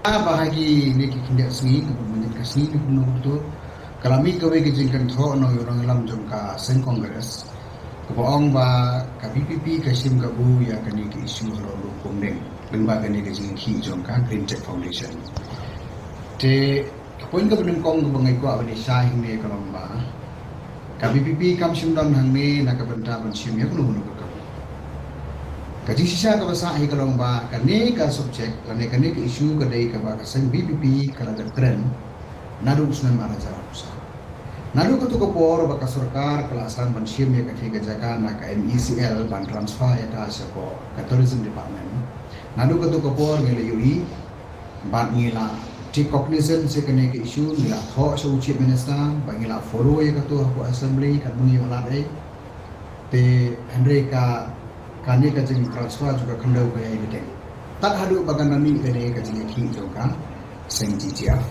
bahagi ni kindak sengi kemudian kasih ni pun tu kalami kawe kejengkan tho no orang lam jong ka sen kongres kepoong ba ka PPP kasim ka bu ya kani ke isu halo lu kumdeng lemba kani ke jeng ki jong ka Green Tech Foundation te poin ka benem kong bangai ko abani sai ne kalong ba ka PPP kam sim dan hang ne na ka benta ban sim ya kuno kuno ka kaji sisa ka basa ai kalong ba kani ka subject kani ke isu ka dai ka ba ka sen PPP kala ga trend nadu usnan mara jara usa nadu ko por baka sarkar kelasan ban sim ya ka thiga jaga na ka MECL ban transfer ya ta sa ko ka tourism department nadu ko por ngele yui ban ngila take cognizance se kani ke isu ngila tho sa chief minister ba ngila foro ya ka to ko assembly ka bunyi wala dai te Andre ka kani ka jeng transfer juga kandau ka ai bete tak hadu bagan nami kani ka jeng ki joka seng GTF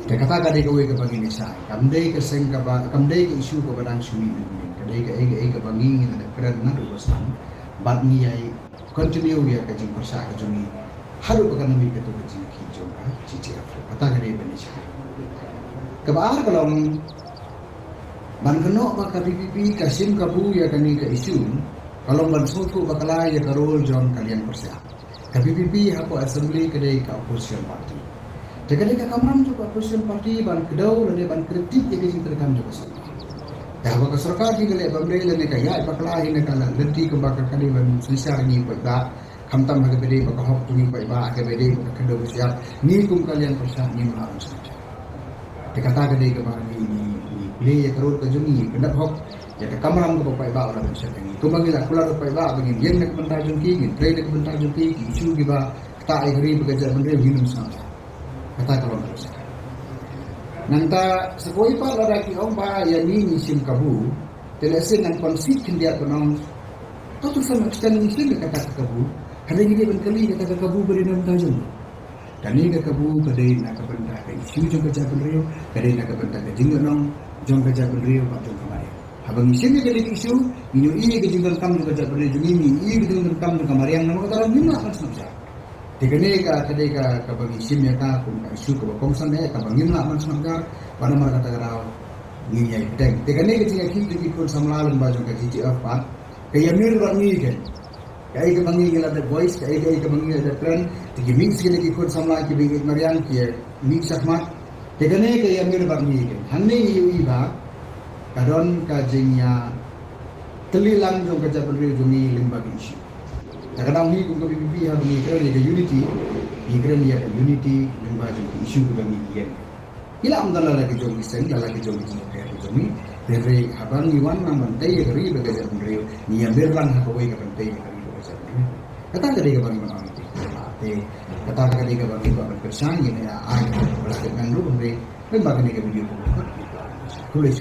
te kata ka dei ka we ka bagi ni sai kamdei ka seng ka ba kamdei ka isu ka badang sumi ni kadei ka ai ka bangi ni da kran na do san bat ni ai continue ya ka jeng persa ka jumi hadu bagan nami ka to ka jeng ki joka GTF kata ka dei bani sai ka ba ka long ban keno ba ka PPP kasim ka bu ya kani ka isu kalau bansutu bakala ya karol John kalian persia. Ka PPP hapo assembly kedai ka opposition party. Kedai ka kamram juga opposition party ban kedau lane ban kritik ya kisi terkam juga sama. Ya hapo ka sarkar ji gele bamre lane ka ya bakala hina kala lenti ke bakal kali ban sisa ni ba kamtam ha kedai baka hok tu ni ba ke bedai ka kedau siap ni kum kalian persia ni malam saja. Kata kedai ka bani ni play ya karol ka jumi kendak hok ya kamram ko pa iba ora ben setting kumang ila kula pa iba bangin yen nak bentar jungki ngin play nak bentar jungki isu giba ta igri bekerja bendre hinum sama kata kalau terus nanta sekoi pa lara ki ong ba ya ni sim kabu telesin ang konsip kindia konong to tu sama extend ni sim kata kabu hari ini ben kali kata kabu beri nam tajung dan ni ka kabu kadai nak bentar ka isu jong kerja bendre kadai nak bentar ka jingonong jong kerja bendre pa jong kamari abang isim ni jadi isu inyo ini kejenggal kam juga jadi beri jumimi ini kejenggal kam juga mariang nama kata orang lah kan senang sah dikene ka kadai ka bang isim ya ka kum ka isu ka kongsan ya ka bangin lah man senang kar pada mara kata karau ni ya deng dikene kejenggal kim dikikul samlalan baju ka GTF pat kaya mir bangi kan kaya ka bangi gila the voice kaya ka bangi the plan dikiming sila kikul samlalan ki bingit mariang ki mix sakmat dikene kaya mir bangi kan hanne yu iba kadon kajengnya telilang jong kerja beri jumi lembaga isu. Kadang ni kung PPP ha mengikran ya unity, mengikran ya unity lembaga isu juga mengikran. Ila amdala lagi jong isen, lagi jong isen kaya jumi. Dari habang iwan naman tay kari bekerja beri ni yang berlang ha kawai kapan tay kari bekerja beri. Kata kali ka bang mga ate, kata kali ka bang iba berkesan ini ya ay berlaku dengan lu beri lembaga ni ka video. Tulis.